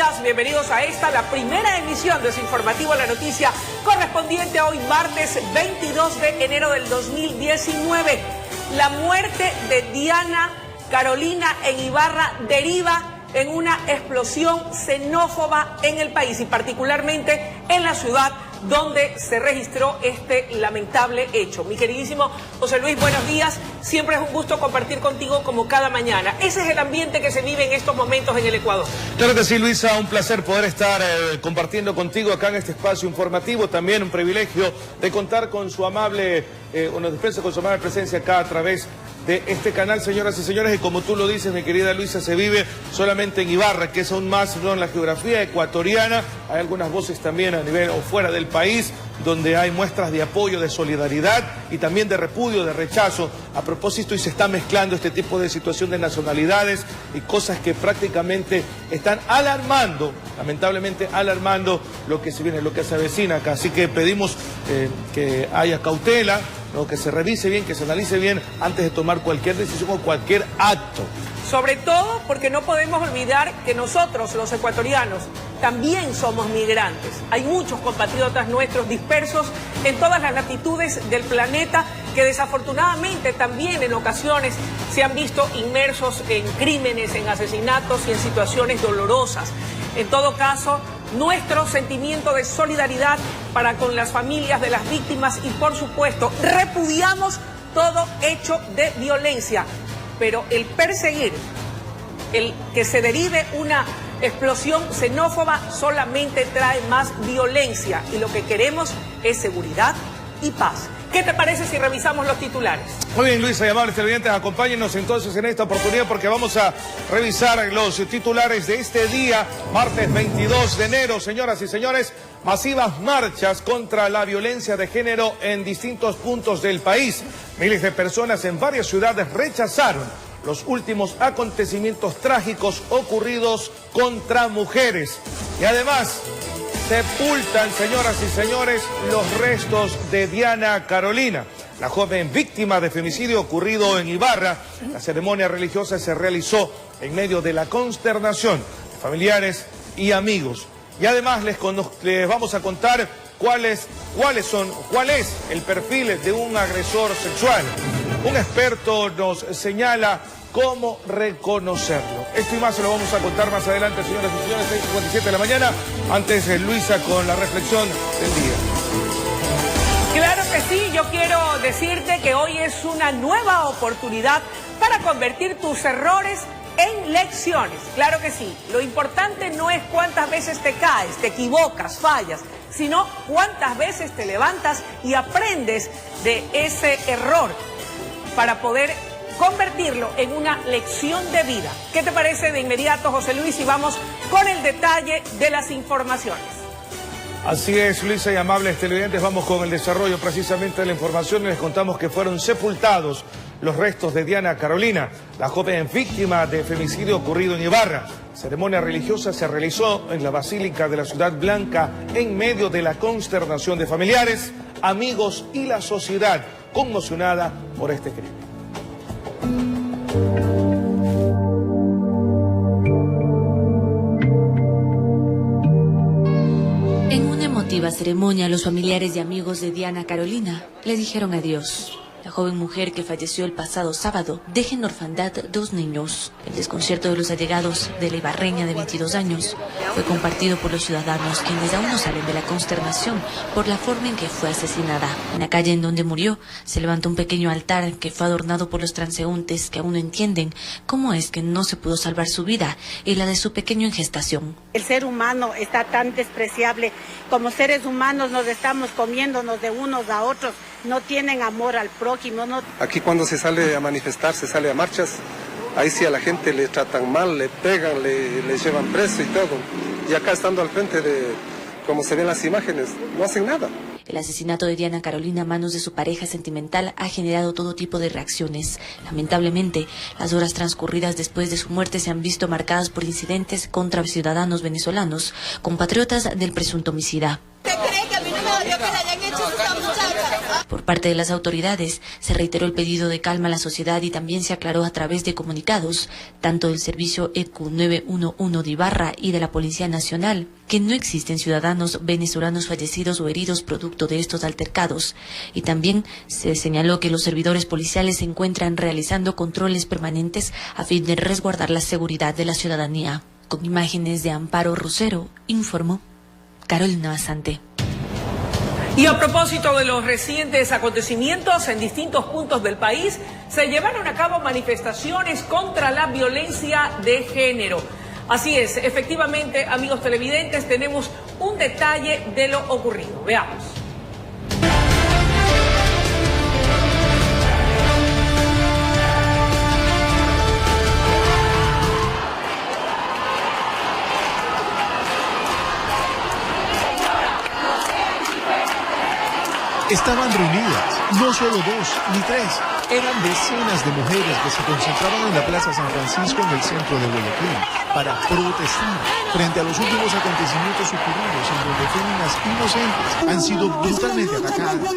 días, bienvenidos a esta, la primera emisión de su informativo La Noticia, correspondiente a hoy martes 22 de enero del 2019. La muerte de Diana Carolina en Ibarra deriva en una explosión xenófoba en el país y particularmente en la ciudad donde se registró este lamentable hecho. Mi queridísimo José Luis, buenos días. Siempre es un gusto compartir contigo como cada mañana. Ese es el ambiente que se vive en estos momentos en el Ecuador. Claro que sí, Luisa, un placer poder estar compartiendo contigo acá en este espacio informativo. También un privilegio de contar con su amable, nos dispensa con su amable presencia acá a través de este canal, señoras y señores, y como tú lo dices, mi querida Luisa, se vive solamente en Ibarra, que es aún más, ¿no?, en la geografía ecuatoriana. Hay algunas voces también a nivel o fuera del país, donde hay muestras de apoyo, de solidaridad y también de repudio, de rechazo. A propósito, y se está mezclando este tipo de situación de nacionalidades y cosas que prácticamente están alarmando, lamentablemente alarmando lo que se viene, lo que se avecina acá. Así que pedimos que haya cautela, ¿no?, que se revise bien, que se analice bien antes de tomar cualquier decisión o cualquier acto. Sobre todo porque no podemos olvidar que nosotros, los ecuatorianos, también somos migrantes. Hay muchos compatriotas nuestros dispersos en todas las latitudes del planeta que desafortunadamente también en ocasiones se han visto inmersos en crímenes, en asesinatos y en situaciones dolorosas. En todo caso, nuestro sentimiento de solidaridad para con las familias de las víctimas y, por supuesto, repudiamos todo hecho de violencia. Pero el perseguir, el que se derive una explosión xenófoba solamente trae más violencia y lo que queremos es seguridad y paz. ¿Qué te parece si revisamos los titulares? Muy bien, Luisa y amables televidentes, acompáñenos entonces en esta oportunidad porque vamos a revisar los titulares de este día, martes 22 de enero. Señoras y señores, masivas marchas contra la violencia de género en distintos puntos del país. Miles de personas en varias ciudades rechazaron los últimos acontecimientos trágicos ocurridos contra mujeres. Y además sepultan, señoras y señores, los restos de Diana Carolina, la joven víctima de femicidio ocurrido en Ibarra. La ceremonia religiosa se realizó en medio de la consternación de familiares y amigos. Y además les vamos a contar cuál es el perfil de un agresor sexual. Un experto nos señala cómo reconocerlo. Esto y más se lo vamos a contar más adelante, señoras y señores, 6:57 de la mañana. Antes, Luisa, con la reflexión del día. Claro que sí, yo quiero decirte que hoy es una nueva oportunidad para convertir tus errores en lecciones. Claro que sí, lo importante no es cuántas veces te caes, te equivocas, fallas, sino cuántas veces te levantas y aprendes de ese error para poder convertirlo en una lección de vida. ¿Qué te parece de inmediato, José Luis? Y vamos con el detalle de las informaciones. Así es, Luisa y amables televidentes, vamos con el desarrollo precisamente de la información y les contamos que fueron sepultados los restos de Diana Carolina, la joven víctima de femicidio ocurrido en Ibarra. La ceremonia religiosa se realizó en la Basílica de la Ciudad Blanca en medio de la consternación de familiares, amigos y la sociedad conmocionada por este crimen. En una emotiva ceremonia, los familiares y amigos de Diana Carolina le dijeron adiós. La joven mujer que falleció el pasado sábado deja en orfandad 2 niños. El desconcierto de los allegados de la ibarreña de 22 años fue compartido por los ciudadanos, quienes aún no salen de la consternación por la forma en que fue asesinada. En la calle en donde murió se levantó un pequeño altar que fue adornado por los transeúntes que aún no entienden cómo es que no se pudo salvar su vida y la de su pequeño en gestación. El ser humano está tan despreciable. Como seres humanos nos estamos comiéndonos de unos a otros. No tienen amor al prójimo. No. Aquí cuando se sale a manifestar, se sale a marchas, ahí sí a la gente le tratan mal, le pegan, le llevan preso y todo. Y acá estando al frente de, como se ven las imágenes, no hacen nada. El asesinato de Diana Carolina a manos de su pareja sentimental ha generado todo tipo de reacciones. Lamentablemente, las horas transcurridas después de su muerte se han visto marcadas por incidentes contra ciudadanos venezolanos, compatriotas del presunto homicida. ¿Usted cree que a mí no me necesario que le hayan hecho a esta muchacha. Por parte de las autoridades, se reiteró el pedido de calma a la sociedad y también se aclaró a través de comunicados, tanto del servicio EQ 911 de Ibarra y de la Policía Nacional, que no existen ciudadanos venezolanos fallecidos o heridos producto de estos altercados. Y también se señaló que los servidores policiales se encuentran realizando controles permanentes a fin de resguardar la seguridad de la ciudadanía. Con imágenes de Amparo Rusero, informó Carolina Basante. Y a propósito de los recientes acontecimientos en distintos puntos del país, se llevaron a cabo manifestaciones contra la violencia de género. Así es, efectivamente, amigos televidentes, tenemos un detalle de lo ocurrido. Veamos. Estaban reunidas, no solo 2 ni 3, eran decenas de mujeres que se concentraban en la Plaza San Francisco en el centro de Guayaquil para protestar frente a los últimos acontecimientos ocurridos en donde féminas inocentes han sido brutalmente atacadas.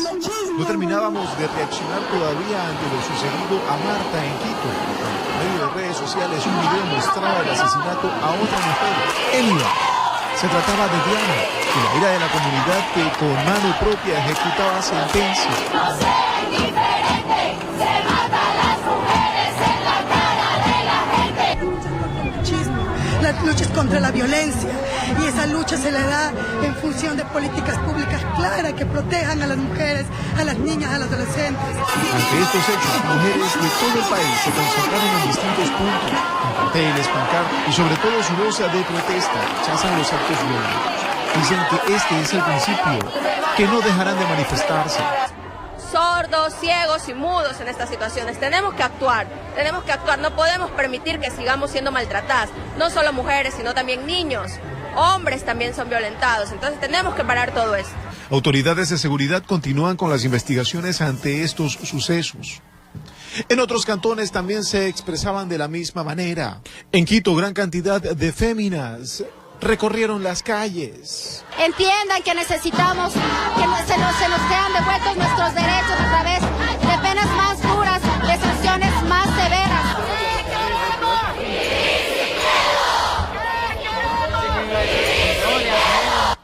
No terminábamos de reaccionar todavía ante lo sucedido a Marta en Quito. Por medio de redes sociales un video mostraba el asesinato a otra mujer, Elida. Se trataba de Diana, que la ira de la comunidad que con mano propia ejecutaba sentencia. Las luchas contra la violencia, y esa lucha se le da en función de políticas públicas claras que protejan a las mujeres, a las niñas, a los adolescentes. Ante estos hechos, mujeres de todo el país se concentraron en distintos puntos, con carteles, pancartas y sobre todo su voz de protesta rechazan los actos violentos. Dicen que este es el principio, que no dejarán de manifestarse. Sordos, ciegos y mudos en estas situaciones. Tenemos que actuar, no podemos permitir que sigamos siendo maltratadas, no solo mujeres, sino también niños, hombres también son violentados, entonces tenemos que parar todo esto. Autoridades de seguridad continúan con las investigaciones ante estos sucesos. En otros cantones también se expresaban de la misma manera. En Quito, gran cantidad de féminas recorrieron las calles. Entiendan que necesitamos que se nos sean devueltos nuestros derechos a través de penas más duras, de sanciones más severas.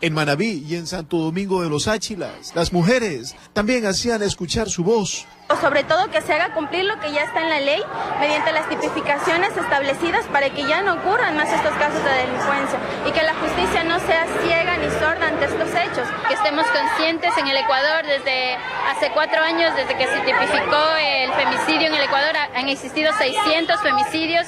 En Manabí y en Santo Domingo de los Áchilas, las mujeres también hacían escuchar su voz. Sobre todo que se haga cumplir lo que ya está en la ley mediante las tipificaciones establecidas para que ya no ocurran más estos casos de delincuencia y que la justicia no sea ciega ni sorda ante estos hechos. Que estemos conscientes en el Ecuador desde hace 4 años, desde que se tipificó el femicidio en el Ecuador, han existido 600 femicidios.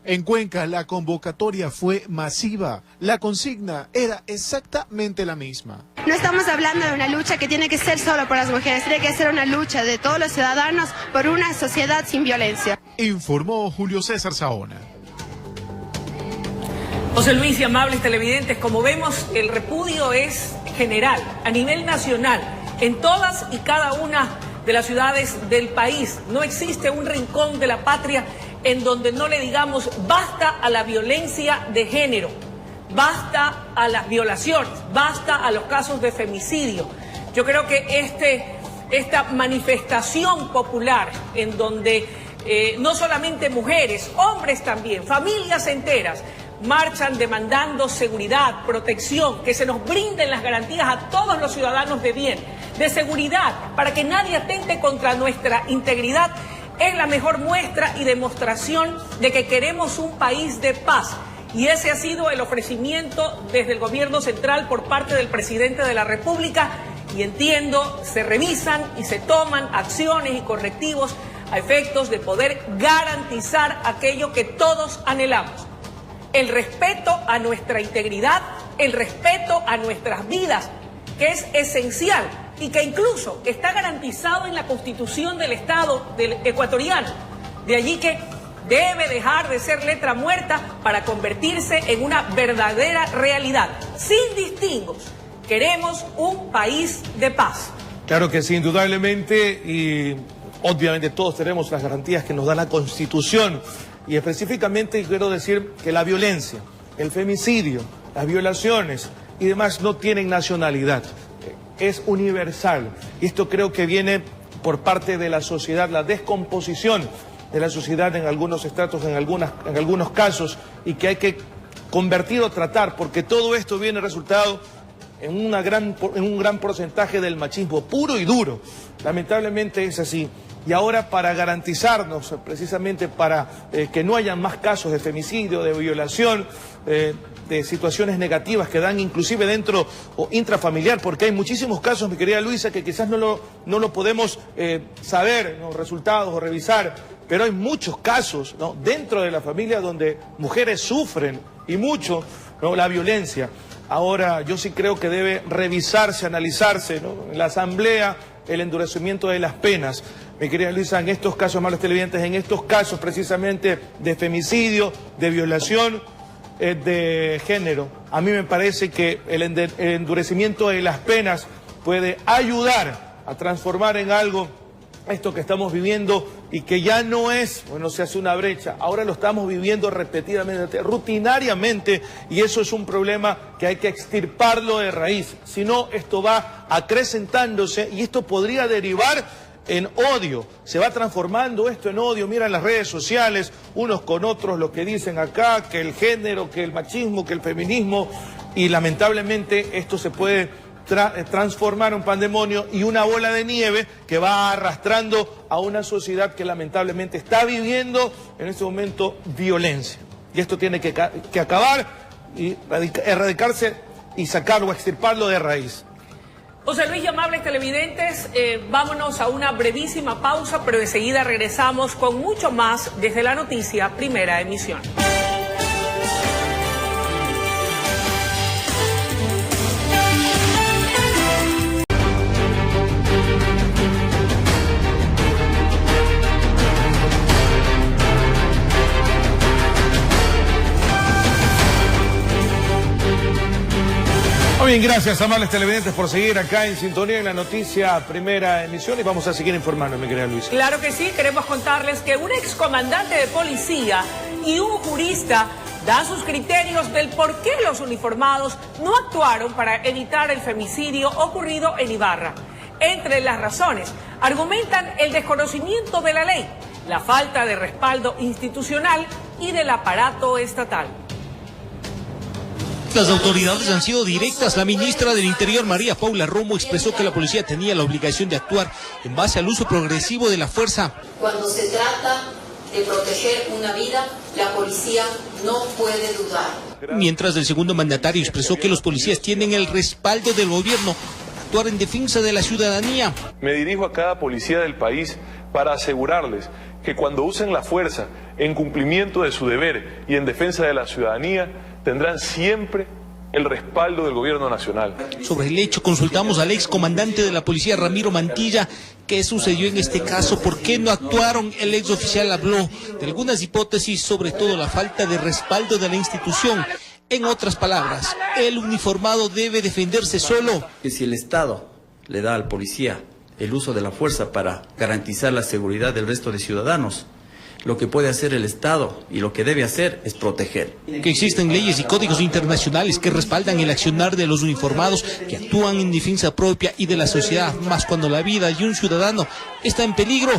En Cuenca la convocatoria fue masiva. La consigna era exactamente la misma. No estamos hablando de una lucha que tiene que ser solo por las mujeres, tiene que ser una lucha de todos los ciudadanos por una sociedad sin violencia. Informó Julio César Saona. José Luis y amables televidentes, como vemos, el repudio es general, a nivel nacional, en todas y cada una de las ciudades del país. No existe un rincón de la patria en donde no le digamos basta a la violencia de género, basta a las violaciones, basta a los casos de femicidio. Yo creo que esta manifestación popular en donde no solamente mujeres, hombres también, familias enteras, marchan demandando seguridad, protección, que se nos brinden las garantías a todos los ciudadanos de bien, de seguridad, para que nadie atente contra nuestra integridad, es la mejor muestra y demostración de que queremos un país de paz. Y ese ha sido el ofrecimiento desde el gobierno central por parte del presidente de la República. Y entiendo, se revisan y se toman acciones y correctivos a efectos de poder garantizar aquello que todos anhelamos. El respeto a nuestra integridad, el respeto a nuestras vidas, que es esencial y que incluso está garantizado en la Constitución del Estado del ecuatoriano. De allí que debe dejar de ser letra muerta para convertirse en una verdadera realidad. Sin distingos, queremos un país de paz. Claro que sí, indudablemente, y obviamente todos tenemos las garantías que nos da la Constitución. Y específicamente quiero decir que la violencia, el femicidio, las violaciones y demás no tienen nacionalidad. es universal. Y esto creo que viene por parte de la sociedad, la descomposición de la sociedad en algunos estratos, en algunos casos, y que hay que convertir o tratar, porque todo esto viene resultado en un gran porcentaje del machismo puro y duro. Lamentablemente es así. Y ahora, para garantizarnos, precisamente para que no haya más casos de femicidio, de violación, de situaciones negativas que dan inclusive dentro o intrafamiliar, porque hay muchísimos casos, mi querida Luisa, que quizás no lo podemos saber, ¿no?, resultados o revisar, pero hay muchos casos, ¿no?, dentro de la familia donde mujeres sufren y mucho, ¿no?, la violencia. Ahora yo sí creo que debe revisarse, analizarse, ¿no?, en la asamblea, el endurecimiento de las penas. Mi querida Luisa, en estos casos, amables televidentes, en estos casos precisamente de femicidio, de violación de género, a mí me parece que el endurecimiento de las penas puede ayudar a transformar en algo esto que estamos viviendo y que ya no es, bueno, se hace una brecha, ahora lo estamos viviendo repetidamente, rutinariamente, y eso es un problema que hay que extirparlo de raíz. Si no, esto va acrecentándose y esto podría derivar en odio. Se va transformando esto en odio. Mira en las redes sociales, unos con otros, lo que dicen acá, que el género, que el machismo, que el feminismo, y lamentablemente esto se puede transformar en un pandemonio y una bola de nieve que va arrastrando a una sociedad que lamentablemente está viviendo en este momento violencia. Y esto tiene que acabar y erradicarse y sacarlo, extirparlo de raíz. José Luis y amables televidentes, vámonos a una brevísima pausa, pero enseguida regresamos con mucho más desde la noticia Primera Emisión. Muy bien, gracias, amables televidentes, por seguir acá en sintonía en la noticia Primera Emisión, y vamos a seguir informando, mi querida Luisa. Claro que sí, queremos contarles que un excomandante de policía y un jurista dan sus criterios del por qué los uniformados no actuaron para evitar el femicidio ocurrido en Ibarra. Entre las razones, argumentan el desconocimiento de la ley, la falta de respaldo institucional y del aparato estatal. Las autoridades han sido directas. La ministra del Interior, María Paula Romo, expresó que la policía tenía la obligación de actuar en base al uso progresivo de la fuerza. Cuando se trata de proteger una vida, la policía no puede dudar. Mientras el segundo mandatario expresó que los policías tienen el respaldo del gobierno para actuar en defensa de la ciudadanía. Me dirijo a cada policía del país para asegurarles que cuando usen la fuerza en cumplimiento de su deber y en defensa de la ciudadanía, tendrán siempre el respaldo del gobierno nacional. Sobre el hecho consultamos al ex comandante de la policía, Ramiro Mantilla. ¿Qué sucedió en este caso? ¿Por qué no actuaron? El ex oficial habló de algunas hipótesis, sobre todo la falta de respaldo de la institución. En otras palabras, el uniformado debe defenderse solo. Que si el Estado le da al policía el uso de la fuerza para garantizar la seguridad del resto de ciudadanos, lo que puede hacer el Estado y lo que debe hacer es proteger. Que existen leyes y códigos internacionales que respaldan el accionar de los uniformados que actúan en defensa propia y de la sociedad, más cuando la vida de un ciudadano está en peligro,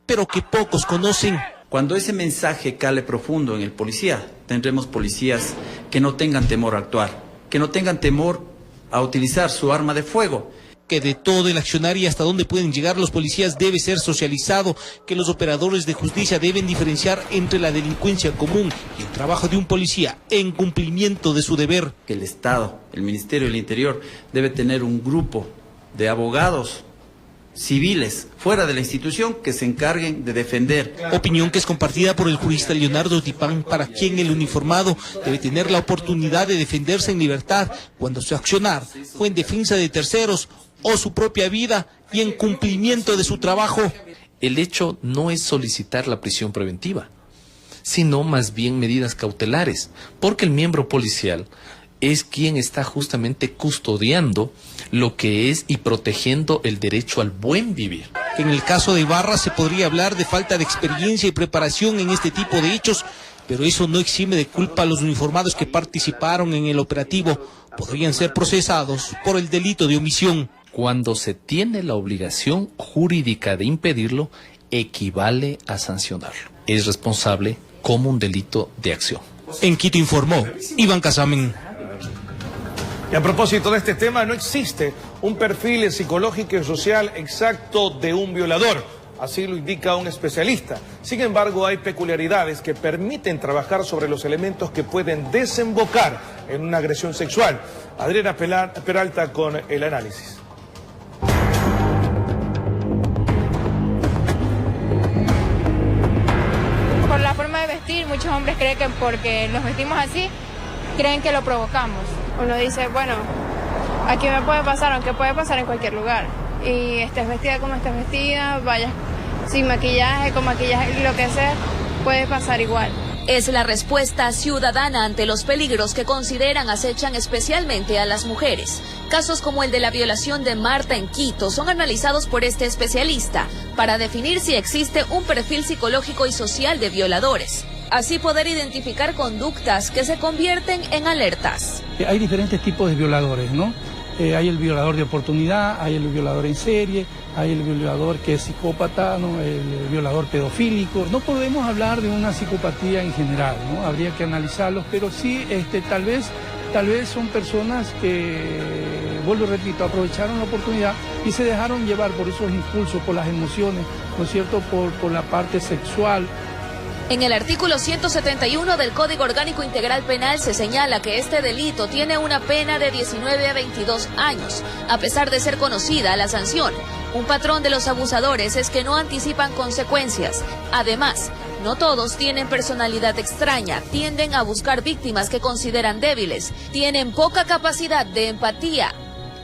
pero que pocos conocen. Cuando ese mensaje cale profundo en el policía, tendremos policías que no tengan temor a actuar, que no tengan temor a utilizar su arma de fuego. Que de todo el accionar y hasta dónde pueden llegar los policías debe ser socializado, que los operadores de justicia deben diferenciar entre la delincuencia común y el trabajo de un policía en cumplimiento de su deber. Que el Estado, el Ministerio del Interior, debe tener un grupo de abogados civiles fuera de la institución que se encarguen de defender. Opinión que es compartida por el jurista Leonardo Tipán, para quien el uniformado debe tener la oportunidad de defenderse en libertad cuando su accionar fue en defensa de terceros o su propia vida y en cumplimiento de su trabajo. El hecho no es solicitar la prisión preventiva, sino más bien medidas cautelares, porque el miembro policial es quien está justamente custodiando lo que es y protegiendo el derecho al buen vivir. En el caso de Ibarra se podría hablar de falta de experiencia y preparación en este tipo de hechos, pero eso no exime de culpa a los uniformados que participaron en el operativo. Podrían ser procesados por el delito de omisión. cuando se tiene la obligación jurídica de impedirlo, equivale a sancionarlo. Es responsable como un delito de acción. En Quito informó Iván Casamen. Y a propósito de este tema, no existe un perfil psicológico y social exacto de un violador. Así lo indica un especialista. Sin embargo, hay peculiaridades que permiten trabajar sobre los elementos que pueden desembocar en una agresión sexual. Adriana Peralta con el análisis. Por la forma de vestir, muchos hombres creen que porque nos vestimos así, creen que lo provocamos. Uno dice, bueno, aquí me puede pasar, aunque puede pasar en cualquier lugar. Y estés vestida como estés vestida, vayas sin maquillaje, con maquillaje, lo que sea, puede pasar igual. Es la respuesta ciudadana ante los peligros que consideran acechan especialmente a las mujeres. Casos como el de la violación de Marta en Quito son analizados por este especialista para definir si existe un perfil psicológico y social de violadores. Así poder identificar conductas que se convierten en alertas. Hay diferentes tipos de violadores, ¿no? Hay el violador de oportunidad, hay el violador en serie, hay el violador que es psicópata, ¿no? El violador pedofílico. No podemos hablar de una psicopatía en general, ¿no? Habría que analizarlos, pero sí, tal vez son personas que, vuelvo y repito, aprovecharon la oportunidad y se dejaron llevar por esos impulsos, por las emociones, ¿no es cierto?, por la parte sexual. En el artículo 171 del Código Orgánico Integral Penal se señala que este delito tiene una pena de 19 a 22 años, a pesar de ser conocida la sanción. Un patrón de los abusadores es que no anticipan consecuencias. Además, no todos tienen personalidad extraña, tienden a buscar víctimas que consideran débiles, tienen poca capacidad de empatía,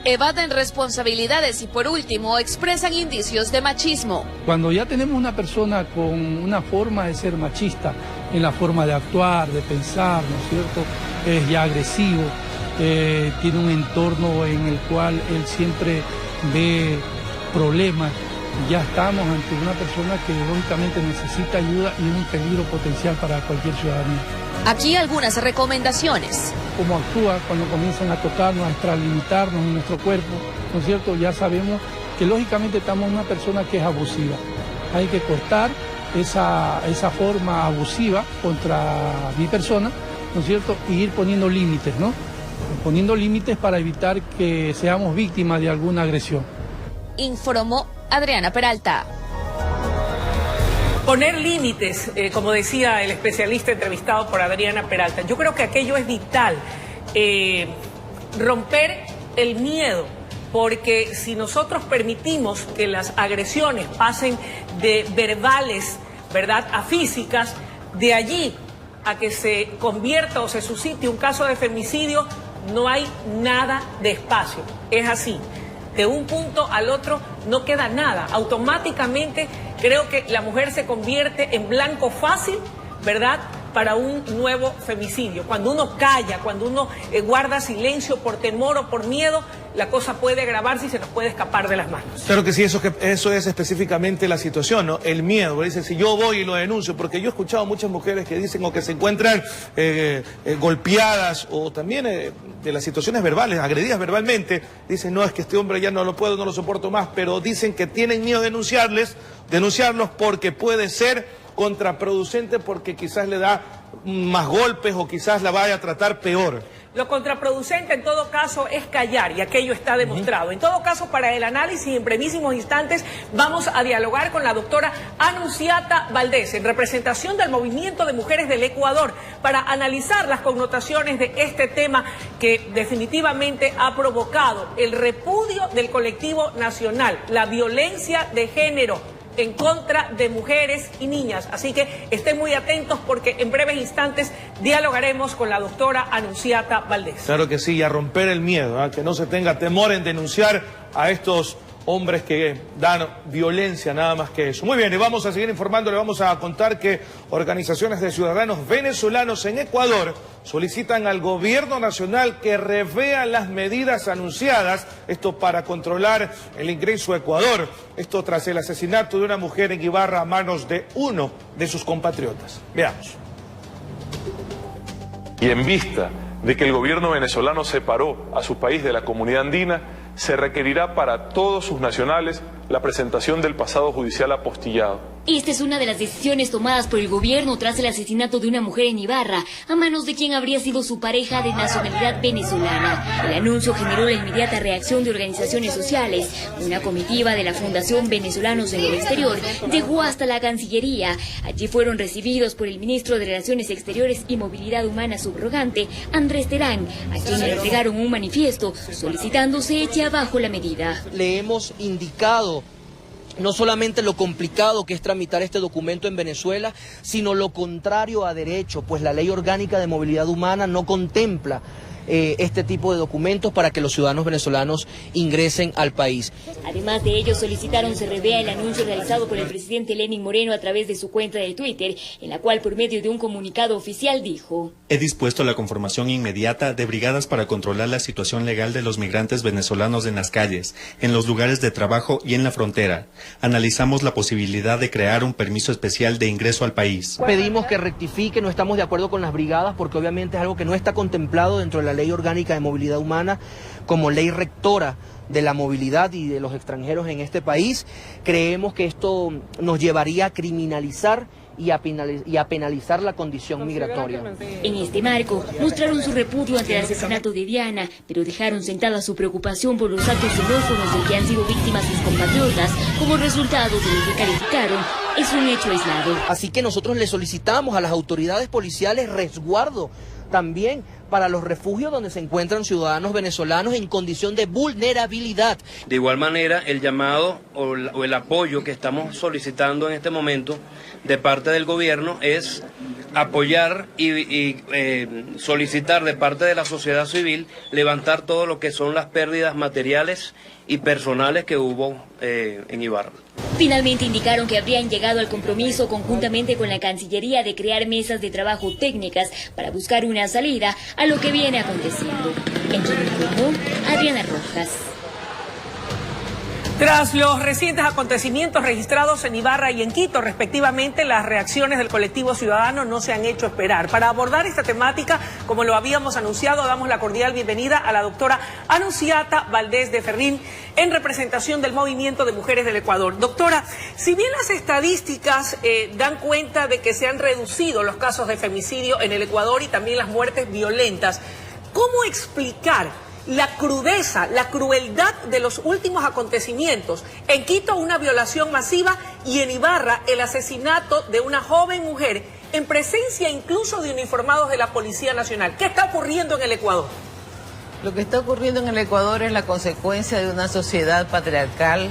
evaden responsabilidades y, por último, expresan indicios de machismo. Cuando ya tenemos una persona con una forma de ser machista, en la forma de actuar, de pensar, ¿no es cierto?, es ya agresivo, tiene un entorno en el cual él siempre ve problemas, ya estamos ante una persona que lógicamente necesita ayuda y un peligro potencial para cualquier ciudadanía. Aquí algunas recomendaciones. Cómo actúa cuando comienzan a tocarnos, a extralimitarnos en nuestro cuerpo, ¿no es cierto? Ya sabemos que lógicamente estamos en una persona que es abusiva. Hay que cortar esa forma abusiva contra mi persona, ¿no es cierto? Y ir poniendo límites, ¿no? Poniendo límites para evitar que seamos víctimas de alguna agresión. Informó Adriana Peralta. Poner límites, como decía el especialista entrevistado por Adriana Peralta, yo creo que aquello es vital, romper el miedo, porque si nosotros permitimos que las agresiones pasen de verbales, ¿verdad?, a físicas, de allí a que se convierta o se suscite un caso de femicidio, no hay nada de espacio, es así. De un punto al otro no queda nada. Automáticamente creo que la mujer se convierte en blanco fácil, ¿verdad?, para un nuevo femicidio. Cuando uno calla, cuando uno guarda silencio por temor o por miedo, la cosa puede agravarse y se nos puede escapar de las manos. Claro que sí, eso es específicamente la situación, ¿no? El miedo, dice, si yo voy y lo denuncio, porque yo he escuchado muchas mujeres que dicen o que se encuentran golpeadas o también de las situaciones verbales, agredidas verbalmente, dicen, no, es que este hombre ya no lo puedo, no lo soporto más, pero dicen que tienen miedo de denunciarlos porque puede ser contraproducente, porque quizás le da más golpes o quizás la vaya a tratar peor. Lo contraproducente en todo caso es callar, y aquello está demostrado. En todo caso, para el análisis, en brevísimos instantes, vamos a dialogar con la doctora Anunciata Valdés, en representación del Movimiento de Mujeres del Ecuador, para analizar las connotaciones de este tema que definitivamente ha provocado el repudio del colectivo nacional, la violencia de género en contra de mujeres y niñas. Así que estén muy atentos porque en breves instantes dialogaremos con la doctora Anunciata Valdés. Claro que sí, y a romper el miedo, que no se tenga temor en denunciar a estos hombres que dan violencia, nada más que eso. Muy bien, y vamos a seguir informando, le vamos a contar que organizaciones de ciudadanos venezolanos en Ecuador solicitan al gobierno nacional que revea las medidas anunciadas, esto para controlar el ingreso a Ecuador, esto tras el asesinato de una mujer en Ibarra a manos de uno de sus compatriotas. Veamos. Y en vista de que el gobierno venezolano separó a su país de la comunidad andina, se requerirá para todos sus nacionales la presentación del pasado judicial apostillado. Esta es una de las decisiones tomadas por el gobierno tras el asesinato de una mujer en Ibarra, a manos de quien habría sido su pareja de nacionalidad venezolana. El anuncio generó la inmediata reacción de organizaciones sociales. Una comitiva de la Fundación Venezolanos en el Exterior llegó hasta la Cancillería. Allí fueron recibidos por el ministro de Relaciones Exteriores y Movilidad Humana subrogante, Andrés Terán, a quien le entregaron un manifiesto solicitando se eche abajo la medida. Le hemos indicado no solamente lo complicado que es tramitar este documento en Venezuela, sino lo contrario a derecho, pues la Ley Orgánica de Movilidad Humana no contempla este tipo de documentos para que los ciudadanos venezolanos ingresen al país. Además de ello, solicitaron se revea el anuncio realizado por el presidente Lenín Moreno a través de su cuenta de Twitter, en la cual por medio de un comunicado oficial dijo: he dispuesto la conformación inmediata de brigadas para controlar la situación legal de los migrantes venezolanos en las calles, en los lugares de trabajo y en la frontera. Analizamos la posibilidad de crear un permiso especial de ingreso al país. Pedimos que rectifique, no estamos de acuerdo con las brigadas porque obviamente es algo que no está contemplado dentro de la Ley Orgánica de Movilidad Humana como ley rectora de la movilidad y de los extranjeros en este país. Creemos que esto nos llevaría a criminalizar y a penalizar la condición migratoria. En este marco, mostraron su repudio ante el asesinato de Diana, pero dejaron sentada su preocupación por los actos xenófobos del que han sido víctimas sus compatriotas, como resultado de lo que calificaron es un hecho aislado. Así que nosotros le solicitamos a las autoridades policiales resguardo también para los refugios donde se encuentran ciudadanos venezolanos en condición de vulnerabilidad. De igual manera, el llamado o el apoyo que estamos solicitando en este momento de parte del gobierno es apoyar y solicitar de parte de la sociedad civil levantar todo lo que son las pérdidas materiales y personales que hubo en Ibarra. Finalmente indicaron que habrían llegado al compromiso conjuntamente con la Cancillería de crear mesas de trabajo técnicas para buscar una salida a lo que viene aconteciendo. En Chiriquí, Adriana Rojas. Tras los recientes acontecimientos registrados en Ibarra y en Quito, respectivamente, las reacciones del colectivo ciudadano no se han hecho esperar. Para abordar esta temática, como lo habíamos anunciado, damos la cordial bienvenida a la doctora Anunciata Valdés de Ferrín, en representación del Movimiento de Mujeres del Ecuador. Doctora, si bien las estadísticas dan cuenta de que se han reducido los casos de femicidio en el Ecuador y también las muertes violentas, ¿cómo explicar la crudeza, la crueldad de los últimos acontecimientos? En Quito, una violación masiva, y en Ibarra, el asesinato de una joven mujer en presencia incluso de uniformados de la Policía Nacional. ¿Qué está ocurriendo en el Ecuador? Lo que está ocurriendo en el Ecuador es la consecuencia de una sociedad patriarcal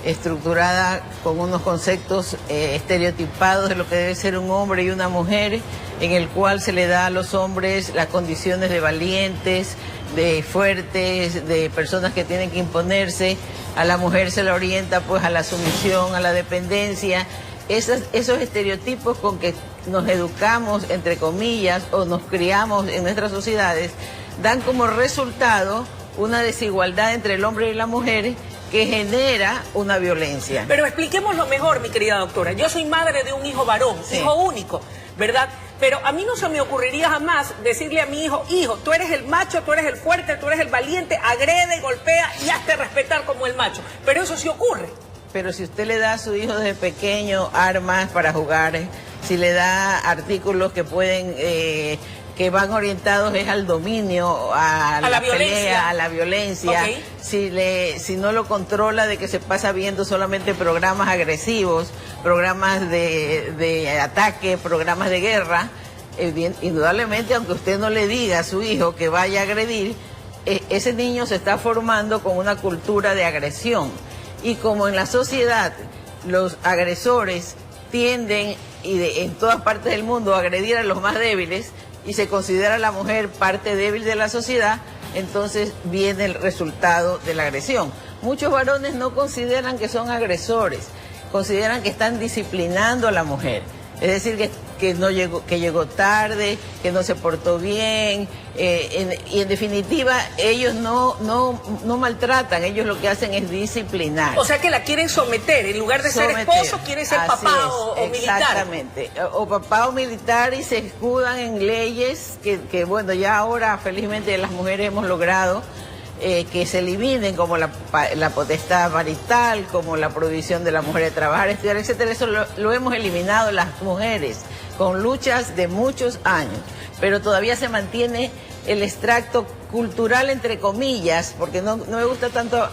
estructurada con unos conceptos estereotipados de lo que debe ser un hombre y una mujer, en el cual se le da a los hombres las condiciones de valientes, de fuertes, de personas que tienen que imponerse. A la mujer se la orienta pues a la sumisión, a la dependencia. Esos estereotipos con que nos educamos, entre comillas, o nos criamos en nuestras sociedades, dan como resultado una desigualdad entre el hombre y la mujer que genera una violencia. Pero expliquémoslo mejor, mi querida doctora. Yo soy madre de un hijo varón, sí, hijo único, ¿verdad? Pero a mí no se me ocurriría jamás decirle a mi hijo: hijo, tú eres el macho, tú eres el fuerte, tú eres el valiente, agrede, golpea y hazte respetar como el macho. Pero eso sí ocurre. Pero si usted le da a su hijo desde pequeño armas para jugar, si le da artículos que pueden, que van orientados es al dominio, a la pelea, a la violencia, okay, si no lo controla de que se pasa viendo solamente programas agresivos, programas de ataque, programas de guerra, indudablemente, aunque usted no le diga a su hijo que vaya a agredir, ese niño se está formando con una cultura de agresión. Y como en la sociedad los agresores tienden, en todas partes del mundo, a agredir a los más débiles, y se considera a la mujer parte débil de la sociedad, entonces viene el resultado de la agresión. Muchos varones no consideran que son agresores, consideran que están disciplinando a la mujer. Es decir, que llegó tarde, que no se portó bien, y en definitiva ellos no maltratan, ellos lo que hacen es disciplinar. O sea que la quieren someter, en lugar de ser esposo quieren ser papá o militar. Exactamente, o papá o militar, y se escudan en leyes que bueno, ya ahora felizmente las mujeres hemos logrado que se eliminen, como la potestad marital, como la prohibición de la mujer de trabajar, estudiar, etcétera. Eso lo hemos eliminado las mujeres con luchas de muchos años, pero todavía se mantiene el extracto cultural, entre comillas, porque no me gusta tanto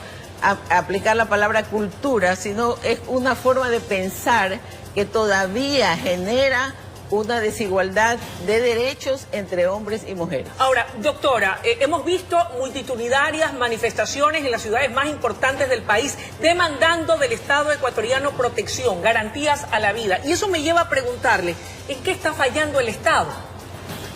aplicar la palabra cultura, sino es una forma de pensar que todavía genera una desigualdad de derechos entre hombres y mujeres. Ahora, doctora, hemos visto multitudinarias manifestaciones en las ciudades más importantes del país demandando del Estado ecuatoriano protección, garantías a la vida. Y eso me lleva a preguntarle, ¿en qué está fallando el Estado?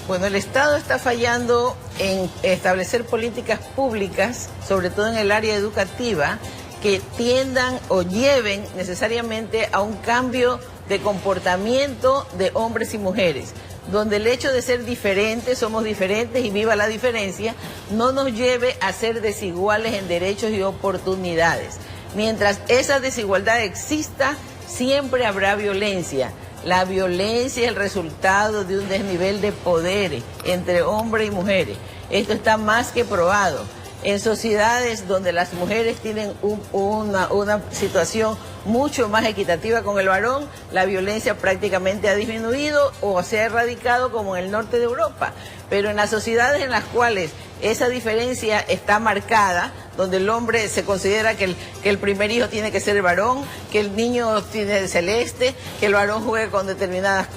Bueno, el Estado está fallando en establecer políticas públicas, sobre todo en el área educativa, que tiendan o lleven necesariamente a un cambio de comportamiento de hombres y mujeres, donde el hecho de ser diferentes, somos diferentes y viva la diferencia, no nos lleve a ser desiguales en derechos y oportunidades. Mientras esa desigualdad exista, siempre habrá violencia. La violencia es el resultado de un desnivel de poderes entre hombres y mujeres. Esto está más que probado. En sociedades donde las mujeres tienen una situación mucho más equitativa con el varón, la violencia prácticamente ha disminuido o se ha erradicado, como en el norte de Europa. Pero en las sociedades en las cuales esa diferencia está marcada, donde el hombre se considera que el primer hijo tiene que ser el varón, que el niño tiene el celeste, que el varón juegue con determinadas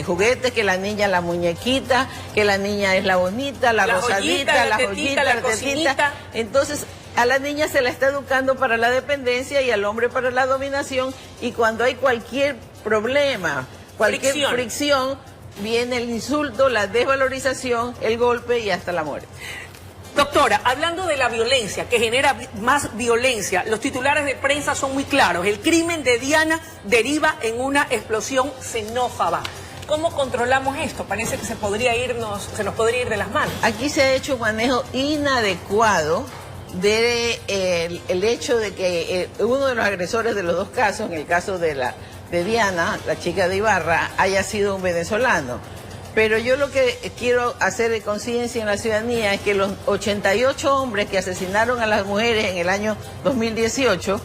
juguetes, que la niña la muñequita, que la niña es la bonita, la rosadita, la joyita, la tetita. Entonces, a la niña se la está educando para la dependencia y al hombre para la dominación, y cuando hay cualquier problema, cualquier fricción, viene el insulto, la desvalorización, el golpe y hasta la muerte. Doctora, hablando de la violencia, que genera más violencia, los titulares de prensa son muy claros. El crimen de Diana deriva en una explosión xenófoba. ¿Cómo controlamos esto? Parece que se nos podría ir de las manos. Aquí se ha hecho un manejo inadecuado del hecho de que uno de los agresores de los dos casos, en el caso de Diana, la chica de Ibarra, haya sido un venezolano. Pero yo lo que quiero hacer de conciencia en la ciudadanía es que los 88 hombres que asesinaron a las mujeres en el año 2018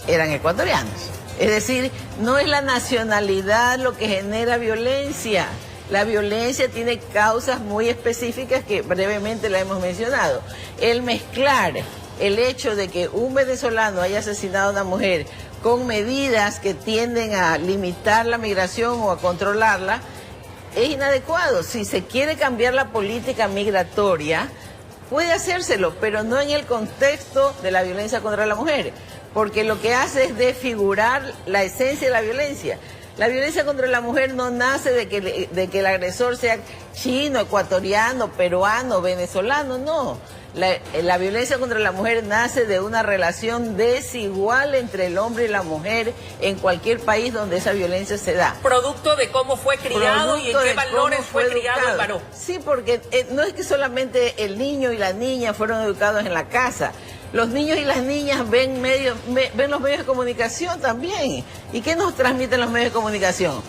eran ecuatorianos. Es decir, no es la nacionalidad lo que genera violencia. La violencia tiene causas muy específicas que brevemente la hemos mencionado. El mezclar el hecho de que un venezolano haya asesinado a una mujer con medidas que tienden a limitar la migración o a controlarla, es inadecuado. Si se quiere cambiar la política migratoria, puede hacérselo, pero no en el contexto de la violencia contra la mujer, porque lo que hace es desfigurar la esencia de la violencia. La violencia contra la mujer no nace de que el agresor sea chino, ecuatoriano, peruano, venezolano, no. La violencia contra la mujer nace de una relación desigual entre el hombre y la mujer en cualquier país donde esa violencia se da. Producto de cómo fue criado y en qué valores fue criado el varón. Sí, porque no es que solamente el niño y la niña fueron educados en la casa. Los niños y las niñas ven los medios de comunicación también. ¿Y qué nos transmiten los medios de comunicación?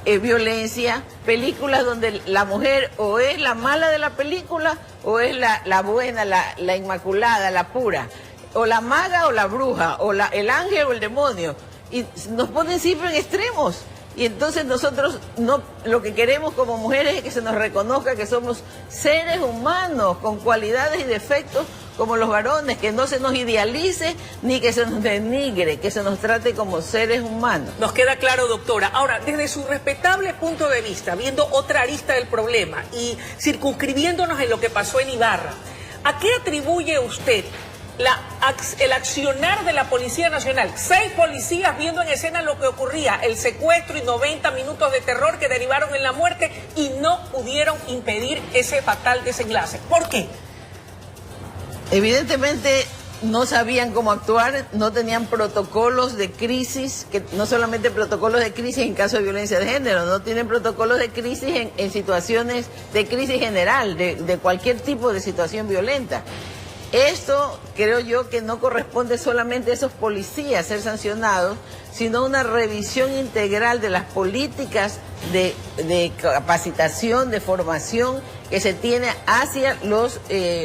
Violencia, películas donde la mujer o es la mala de la película o es la buena, la inmaculada, la pura, o la maga o la bruja, o el ángel o el demonio, y nos ponen siempre en extremos. Y entonces nosotros lo que queremos como mujeres es que se nos reconozca que somos seres humanos con cualidades y defectos como los varones, que no se nos idealice ni que se nos denigre, que se nos trate como seres humanos. Nos queda claro, doctora. Ahora, desde su respetable punto de vista, viendo otra arista del problema y circunscribiéndonos en lo que pasó en Ibarra, ¿a qué atribuye usted el accionar de la Policía Nacional? 6 policías viendo en escena lo que ocurría, el secuestro y 90 minutos de terror que derivaron en la muerte y no pudieron impedir ese fatal desenlace. ¿Por qué? Evidentemente no sabían cómo actuar, no tenían protocolos de crisis, que no solamente protocolos de crisis en caso de violencia de género, no tienen protocolos de crisis en situaciones de crisis general, de cualquier tipo de situación violenta. Esto creo yo que no corresponde solamente a esos policías ser sancionados, sino una revisión integral de las políticas de capacitación, de formación que se tiene hacia los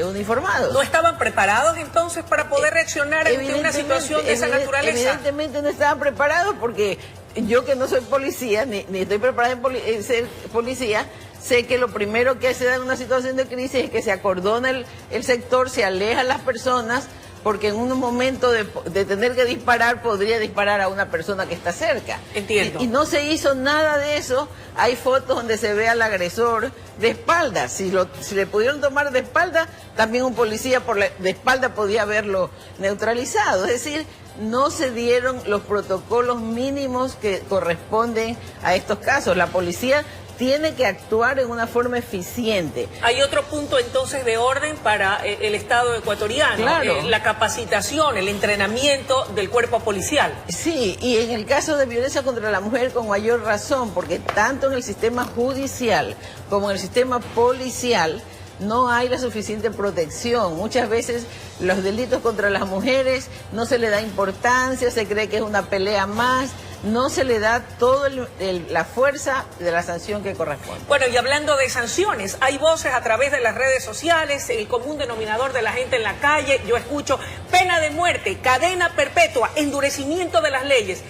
uniformados. ¿No estaban preparados entonces para poder reaccionar ante una situación de esa naturaleza? Evidentemente no estaban preparados, porque yo, que no soy policía, ni estoy preparada en ser policía, sé que lo primero que se da en una situación de crisis es que se acordona el sector, se alejan las personas, porque en un momento de tener que disparar, podría disparar a una persona que está cerca. Entiendo. Y no se hizo nada de eso. Hay fotos donde se ve al agresor de espalda. Si le pudieron tomar de espalda, también un policía de espalda podía haberlo neutralizado. Es decir, no se dieron los protocolos mínimos que corresponden a estos casos. La policía tiene que actuar en una forma eficiente. Hay otro punto entonces de orden para el Estado ecuatoriano, claro. La capacitación, el entrenamiento del cuerpo policial. Sí, y en el caso de violencia contra la mujer con mayor razón, porque tanto en el sistema judicial como en el sistema policial no hay la suficiente protección. Muchas veces los delitos contra las mujeres no se le da importancia, se cree que es una pelea más, no se le da toda la fuerza de la sanción que corresponde. Bueno, y hablando de sanciones, hay voces a través de las redes sociales, el común denominador de la gente en la calle, yo escucho pena de muerte, cadena perpetua, endurecimiento de las leyes.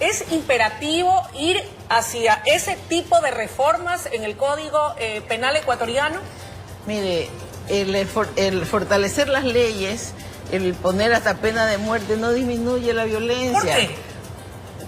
¿Es imperativo ir hacia ese tipo de reformas en el Código Penal ecuatoriano? Mire, el fortalecer las leyes, el poner hasta pena de muerte no disminuye la violencia. ¿Por qué?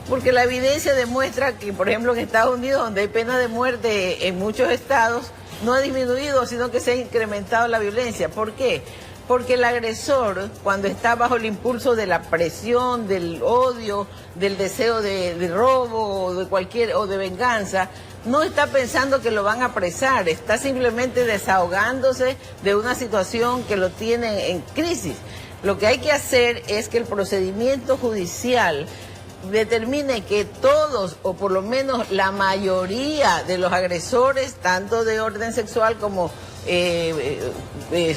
Porque la evidencia demuestra que, por ejemplo, en Estados Unidos, donde hay pena de muerte en muchos estados, no ha disminuido, sino que se ha incrementado la violencia. ¿Por qué? Porque el agresor, cuando está bajo el impulso de la presión, del odio, del deseo de robo o de venganza, no está pensando que lo van a apresar, está simplemente desahogándose de una situación que lo tiene en crisis. Lo que hay que hacer es que el procedimiento judicial determine que todos, o por lo menos la mayoría de los agresores, tanto de orden sexual como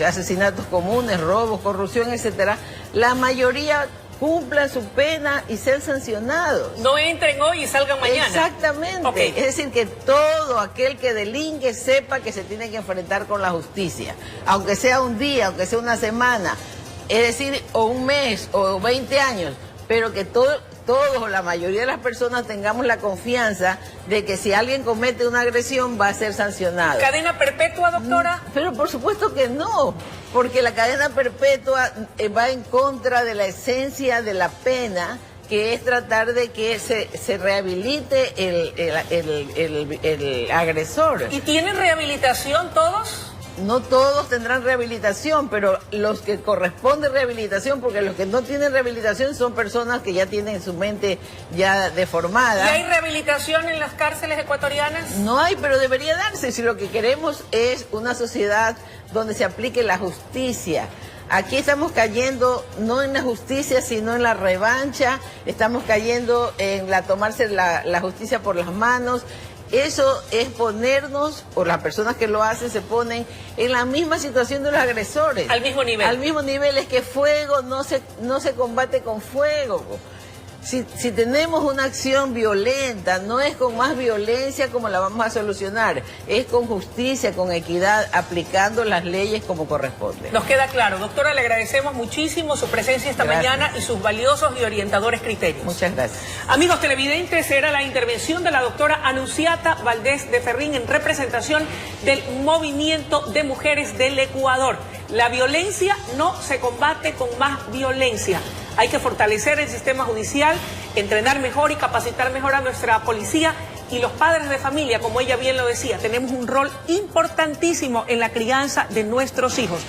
asesinatos comunes, robos, corrupción, etcétera, la mayoría cumplan su pena y sean sancionados. No entren hoy y salgan mañana. Exactamente. Okay. Es decir, que todo aquel que delinque sepa que se tiene que enfrentar con la justicia, aunque sea un día, aunque sea una semana, es decir, o un mes, o 20 años, pero que todos o la mayoría de las personas tengamos la confianza de que si alguien comete una agresión va a ser sancionado. ¿Cadena perpetua, doctora? Pero por supuesto que no, porque la cadena perpetua va en contra de la esencia de la pena, que es tratar de que se rehabilite el agresor. ¿Y tienen rehabilitación todos? No todos tendrán rehabilitación, pero los que corresponde rehabilitación, porque los que no tienen rehabilitación son personas que ya tienen su mente ya deformada. ¿Y hay rehabilitación en las cárceles ecuatorianas? No hay, pero debería darse, si lo que queremos es una sociedad donde se aplique la justicia. Aquí estamos cayendo no en la justicia, sino en la revancha, estamos cayendo en tomarse la justicia por las manos. Eso es ponernos, o las personas que lo hacen se ponen en la misma situación de los agresores. Al mismo nivel. Al mismo nivel, es que fuego no se combate con fuego. Si tenemos una acción violenta, no es con más violencia como la vamos a solucionar, es con justicia, con equidad, aplicando las leyes como corresponde. Nos queda claro. Doctora, le agradecemos muchísimo su presencia esta mañana y sus valiosos y orientadores criterios. Muchas gracias. Amigos televidentes, era la intervención de la doctora Anunciata Valdés de Ferrín en representación del Movimiento de Mujeres del Ecuador. La violencia no se combate con más violencia. Hay que fortalecer el sistema judicial, entrenar mejor y capacitar mejor a nuestra policía y los padres de familia, como ella bien lo decía, tenemos un rol importantísimo en la crianza de nuestros hijos.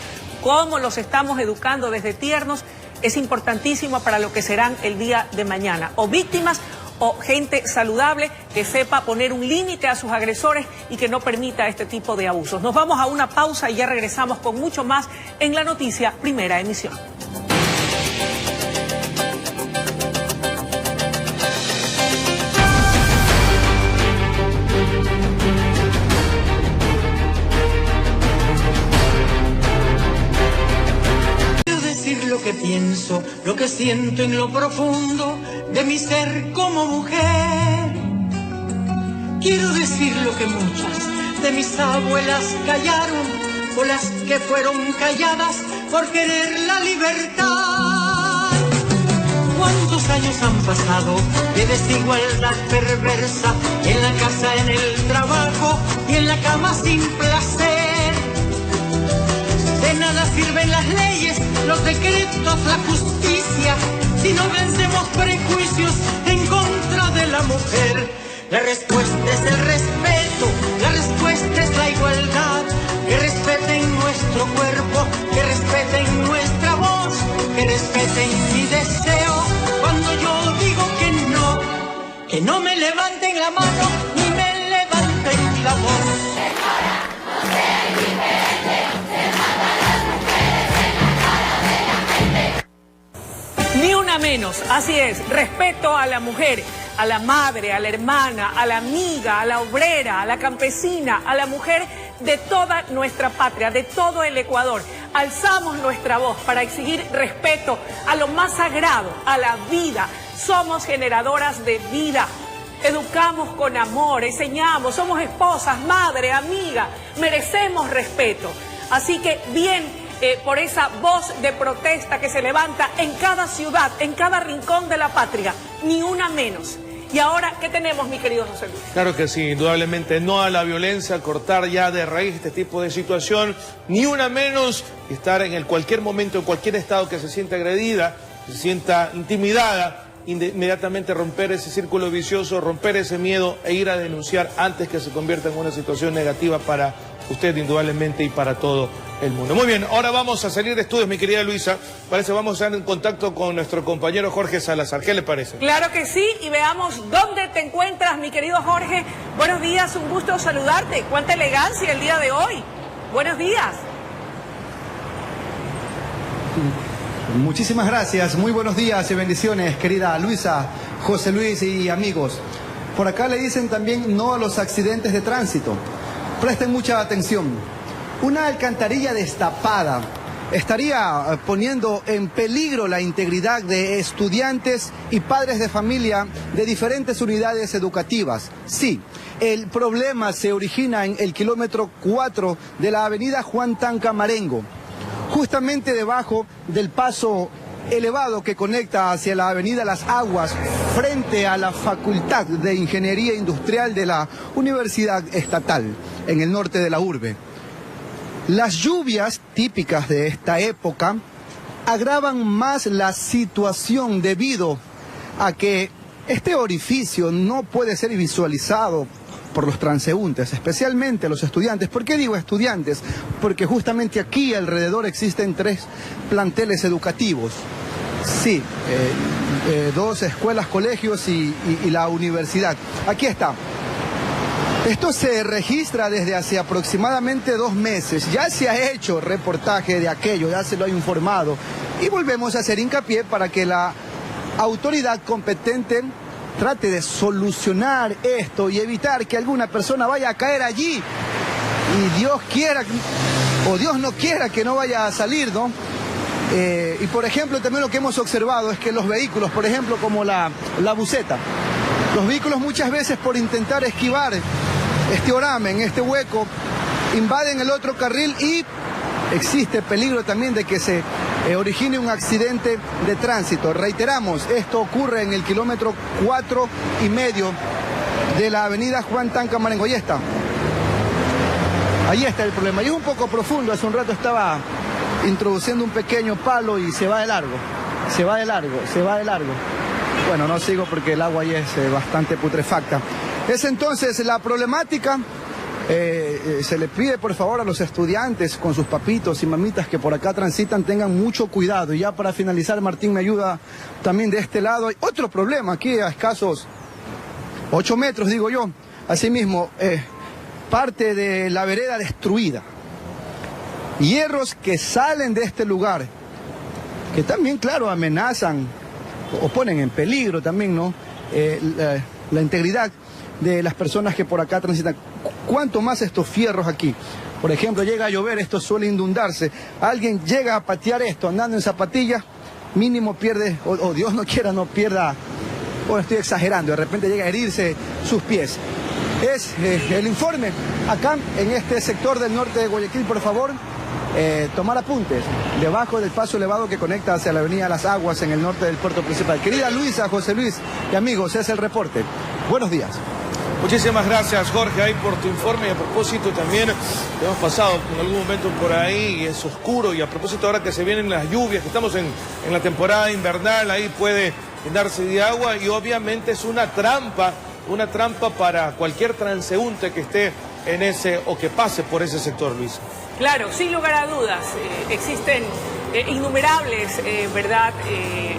Cómo los estamos educando desde tiernos es importantísimo para lo que serán el día de mañana. O víctimas o gente saludable que sepa poner un límite a sus agresores y que no permita este tipo de abusos. Nos vamos a una pausa y ya regresamos con mucho más en La Noticia, primera emisión. Lo que pienso, lo que siento en lo profundo de mi ser como mujer. Quiero decir lo que muchas de mis abuelas callaron, o las que fueron calladas por querer la libertad. ¿Cuántos años han pasado de desigualdad perversa en la casa, en el trabajo y en la cama sin placer? De nada sirven las leyes, los decretos, la justicia, si no vencemos prejuicios en contra de la mujer. La respuesta es el respeto, la respuesta es la igualdad. Que respeten nuestro cuerpo, que respeten nuestra voz, que respeten mi deseo cuando yo digo que no me levanten la mano ni me levanten la voz. Señora, no sea indiferente, se mata a las mujeres en la cara de la gente. Ni una menos, así es, respeto a la mujer, a la madre, a la hermana, a la amiga, a la obrera, a la campesina, a la mujer de toda nuestra patria, de todo el Ecuador. Alzamos nuestra voz para exigir respeto a lo más sagrado, a la vida. Somos generadoras de vida. Educamos con amor, enseñamos, somos esposas, madre, amiga. Merecemos respeto. Así que bien por esa voz de protesta que se levanta en cada ciudad, en cada rincón de la patria. Ni una menos. Y ahora, ¿qué tenemos, mi querido José Luis? Claro que sí, indudablemente no a la violencia, cortar ya de raíz este tipo de situación, ni una menos, estar en cualquier momento, en cualquier estado que se sienta agredida, se sienta intimidada, inmediatamente romper ese círculo vicioso, romper ese miedo e ir a denunciar antes que se convierta en una situación negativa para usted indudablemente y para todo el mundo. Muy bien, ahora vamos a salir de estudios, mi querida Luisa. Parece vamos a estar en contacto con nuestro compañero Jorge Salazar. ¿Qué le parece? Claro que sí, y veamos dónde te encuentras, mi querido Jorge. Buenos días, un gusto saludarte. Cuánta elegancia el día de hoy. Buenos días. Muchísimas gracias, muy buenos días y bendiciones, querida Luisa, José Luis y amigos. Por acá le dicen también no a los accidentes de tránsito. Presten mucha atención. Una alcantarilla destapada estaría poniendo en peligro la integridad de estudiantes y padres de familia de diferentes unidades educativas. Sí, el problema se origina en el kilómetro 4 de la avenida Juan Tanca Marengo, justamente debajo del paso elevado que conecta hacia la avenida Las Aguas, frente a la Facultad de Ingeniería Industrial de la Universidad Estatal, en el norte de la urbe. Las lluvias típicas de esta época agravan más la situación debido a que este orificio no puede ser visualizado por los transeúntes, especialmente los estudiantes. ¿Por qué digo estudiantes? Porque justamente aquí alrededor existen 3 planteles educativos. Sí, 2 escuelas, colegios y la universidad. Aquí está. Esto se registra desde hace aproximadamente 2 meses. Ya se ha hecho reportaje de aquello, ya se lo ha informado. Y volvemos a hacer hincapié para que la autoridad competente trate de solucionar esto y evitar que alguna persona vaya a caer allí. Y Dios quiera, o Dios no quiera que no vaya a salir, ¿no? Y por ejemplo, también lo que hemos observado es que los vehículos, por ejemplo, como la buseta, los vehículos muchas veces por intentar esquivar este oramen, este hueco, invaden el otro carril y existe peligro también de que se origine un accidente de tránsito. Reiteramos, esto ocurre en el kilómetro 4,5 de la avenida Juan Tanca Marengo. Ahí está. Ahí está el problema. Y es un poco profundo. Hace un rato estaba introduciendo un pequeño palo y se va de largo. Se va de largo, se va de largo. Bueno, no sigo porque el agua ahí es bastante putrefacta. Es entonces la problemática. Se le pide por favor a los estudiantes con sus papitos y mamitas que por acá transitan tengan mucho cuidado. Y ya para finalizar, Martín me ayuda también de este lado. Hay otro problema aquí a escasos 8 metros, digo yo. Asimismo, parte de la vereda destruida. Hierros que salen de este lugar, que también, claro, amenazan o ponen en peligro también, ¿no? La integridad de las personas que por acá transitan. Cuanto más estos fierros aquí, por ejemplo, llega a llover, esto suele inundarse, alguien llega a patear esto andando en zapatillas, mínimo pierde, o Dios no quiera no pierda, bueno, estoy exagerando, de repente llega a herirse sus pies. es el informe. Acá, en este sector del norte de Guayaquil, por favor, tomar apuntes. Debajo del paso elevado que conecta hacia la avenida Las Aguas en el norte del puerto principal. Querida Luisa, José Luis y amigos, es el reporte. Buenos días. Muchísimas gracias, Jorge, ahí por tu informe. Y a propósito también, hemos pasado en algún momento por ahí y es oscuro. Y a propósito ahora que se vienen las lluvias, que estamos en la temporada invernal, ahí puede llenarse de agua y obviamente es una trampa para cualquier transeúnte que esté en ese o que pase por ese sector, Luis. Claro, sin lugar a dudas, existen innumerables,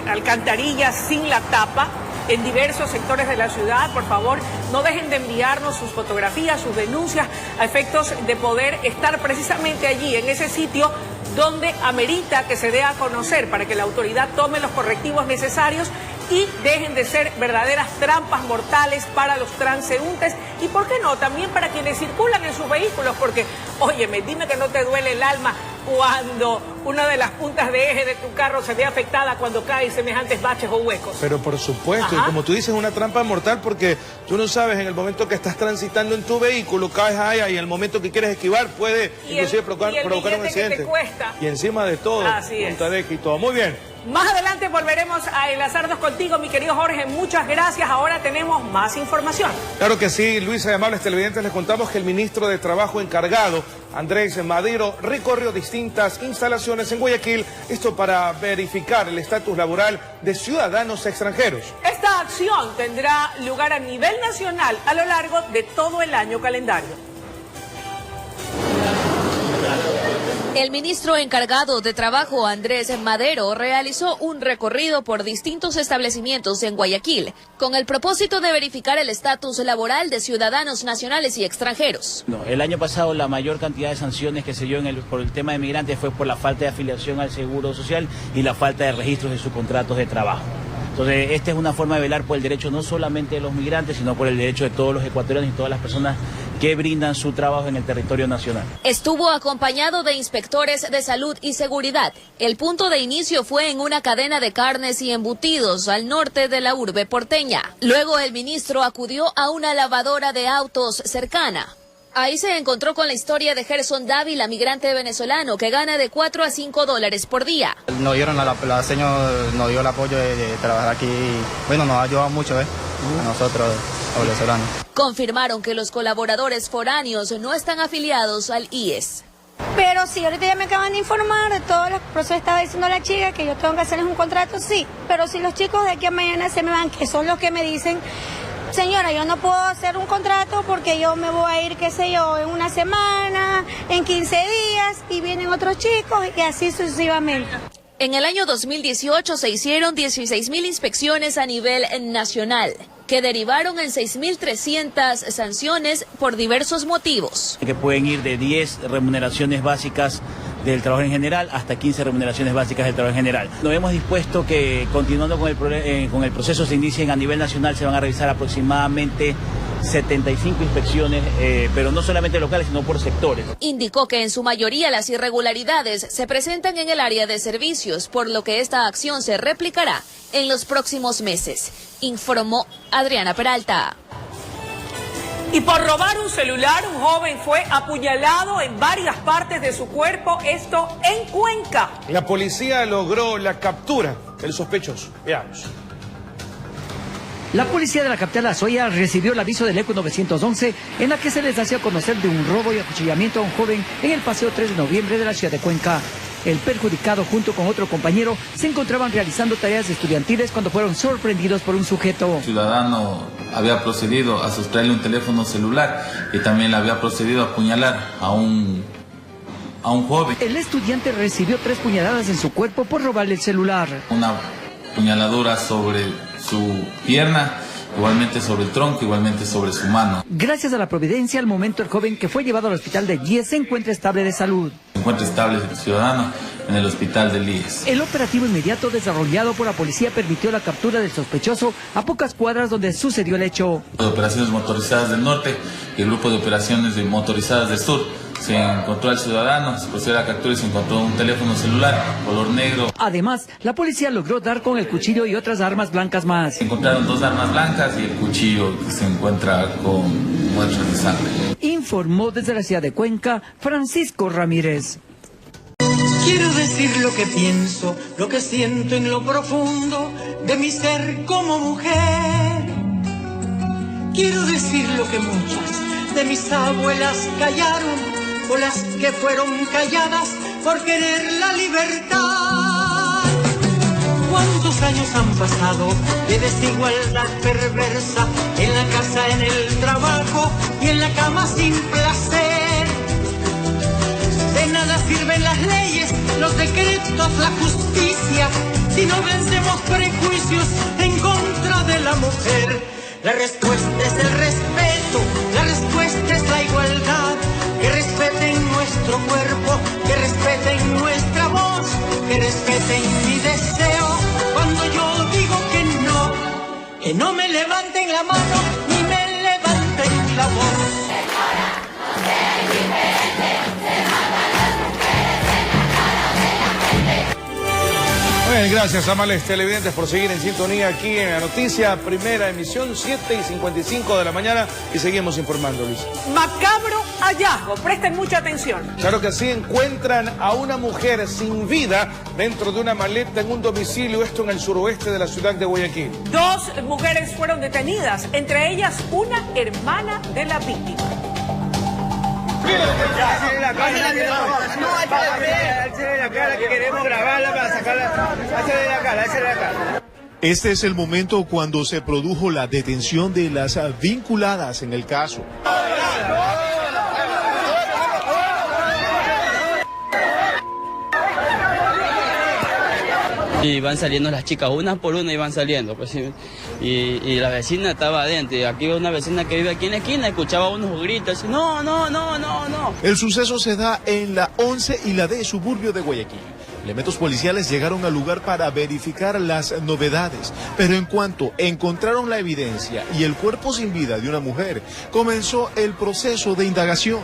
alcantarillas sin la tapa en diversos sectores de la ciudad. Por favor, no dejen de enviarnos sus fotografías, sus denuncias, a efectos de poder estar precisamente allí, en ese sitio donde amerita que se dé a conocer, para que la autoridad tome los correctivos necesarios y dejen de ser verdaderas trampas mortales para los transeúntes y, ¿por qué no?, también para quienes circulan en sus vehículos, porque, óyeme, dime que no te duele el alma cuando una de las puntas de eje de tu carro se ve afectada cuando caen semejantes baches o huecos. Pero por supuesto, y como tú dices, es una trampa mortal porque tú no sabes en el momento que estás transitando en tu vehículo, caes allá y en el momento que quieres esquivar puede inclusive provocar un accidente. Que te cuesta. Y encima de todo, punta de eje y todo. Muy bien. Más adelante volveremos a enlazarnos contigo, mi querido Jorge. Muchas gracias. Ahora tenemos más información. Claro que sí, Luisa y amables televidentes, les contamos que el ministro de Trabajo encargado, Andrés Madero, recorrió distintas instalaciones en Guayaquil, esto para verificar el estatus laboral de ciudadanos extranjeros. Esta acción tendrá lugar a nivel nacional a lo largo de todo el año calendario. El ministro encargado de Trabajo, Andrés Madero, realizó un recorrido por distintos establecimientos en Guayaquil con el propósito de verificar el estatus laboral de ciudadanos nacionales y extranjeros. El año pasado la mayor cantidad de sanciones que se dio por el tema de migrantes fue por la falta de afiliación al Seguro Social y la falta de registros de sus contratos de trabajo. Entonces, esta es una forma de velar por el derecho no solamente de los migrantes, sino por el derecho de todos los ecuatorianos y todas las personas que brindan su trabajo en el territorio nacional. Estuvo acompañado de inspectores de salud y seguridad. El punto de inicio fue en una cadena de carnes y embutidos al norte de la urbe porteña. Luego el ministro acudió a una lavadora de autos cercana. Ahí se encontró con la historia de Gerson Dávila, migrante venezolano, que gana de $4 a $5 por día. Nos dieron la señora, nos dio el apoyo de trabajar aquí. Bueno, nos ha ayudado mucho, a nosotros, los venezolanos. Confirmaron que los colaboradores foráneos no están afiliados al IES. Pero sí, ahorita ya me acaban de informar de todos los procesos. Estaba diciendo la chica que yo tengo que hacerles un contrato, sí. Pero si los chicos de aquí a mañana se me van, que son los que me dicen: señora, yo no puedo hacer un contrato porque yo me voy a ir, qué sé yo, en una semana, en 15 días, y vienen otros chicos y así sucesivamente. En el año 2018 se hicieron 16.000 inspecciones a nivel nacional, que derivaron en 6.300 sanciones por diversos motivos. Que pueden ir de 10 remuneraciones básicas del trabajo en general hasta 15 remuneraciones básicas del trabajo en general. Nos hemos dispuesto que, continuando con el proceso, se inicien a nivel nacional, se van a revisar aproximadamente 75 inspecciones, pero no solamente locales, sino por sectores. Indicó que en su mayoría las irregularidades se presentan en el área de servicios, por lo que esta acción se replicará en los próximos meses, informó Adriana Peralta. Y por robar un celular, un joven fue apuñalado en varias partes de su cuerpo, esto en Cuenca. La policía logró la captura del sospechoso. Veamos. La policía de la capital Azuaya recibió el aviso del ECO 911 en la que se les hacía conocer de un robo y acuchillamiento a un joven en el paseo 3 de noviembre de la ciudad de Cuenca. El perjudicado junto con otro compañero se encontraban realizando tareas estudiantiles cuando fueron sorprendidos por un sujeto. El ciudadano había procedido a sustraerle un teléfono celular y también le había procedido a apuñalar a un joven. El estudiante recibió 3 puñaladas en su cuerpo por robarle el celular. Una puñaladura sobre su pierna, igualmente sobre el tronco, igualmente sobre su mano. Gracias a la providencia, al momento el joven que fue llevado al hospital de IES se encuentra estable de salud. Se encuentra estable el ciudadano en el hospital del IES. El operativo inmediato desarrollado por la policía permitió la captura del sospechoso a pocas cuadras donde sucedió el hecho. El grupo de operaciones motorizadas del norte y el grupo de operaciones motorizadas del sur. Se encontró al ciudadano, se procedió a la captura y se encontró un teléfono celular color negro. Además, la policía logró dar con el cuchillo y otras armas blancas más. Se encontraron 2 armas blancas y el cuchillo que se encuentra con muestras de sangre. Informó desde la ciudad de Cuenca, Francisco Ramírez. Quiero decir lo que pienso, lo que siento en lo profundo de mi ser como mujer. Quiero decir lo que muchas de mis abuelas callaron, o las que fueron calladas por querer la libertad. ¿Cuántos años han pasado de desigualdad perversa en la casa, en el trabajo y en la cama sin placer? De nada sirven las leyes, los decretos, la justicia, si no vencemos prejuicios en contra de la mujer. La respuesta es el respeto, la respuesta es la igualdad. Que respeten nuestro cuerpo, que respeten nuestra voz, que respeten mi deseo. Cuando yo digo que no me levanten la mano ni me levanten la voz. Señora, no sea indiferente, se mata a las mujeres en la cara de la gente. Muy bien, gracias a amables televidentes por seguir en sintonía aquí en la noticia, primera emisión, 7:55 de la mañana, y seguimos informando, Luis. Macabro hallazgo, presten mucha atención. Claro que sí, encuentran a una mujer sin vida dentro de una maleta en un domicilio, esto en el suroeste de la ciudad de Guayaquil. 2 mujeres fueron detenidas, entre ellas una hermana de la víctima. La cara que queremos grabarla para sacarla. Hazle la cara. Este es el momento cuando se produjo la detención de las vinculadas en el caso. Y van saliendo las chicas, una por una iban saliendo, pues, y la vecina estaba adentro, y aquí una vecina que vive aquí en la esquina escuchaba unos gritos, no. El suceso se da en la 11 y la D, suburbio de Guayaquil. Elementos policiales llegaron al lugar para verificar las novedades, pero en cuanto encontraron la evidencia y el cuerpo sin vida de una mujer, comenzó el proceso de indagación.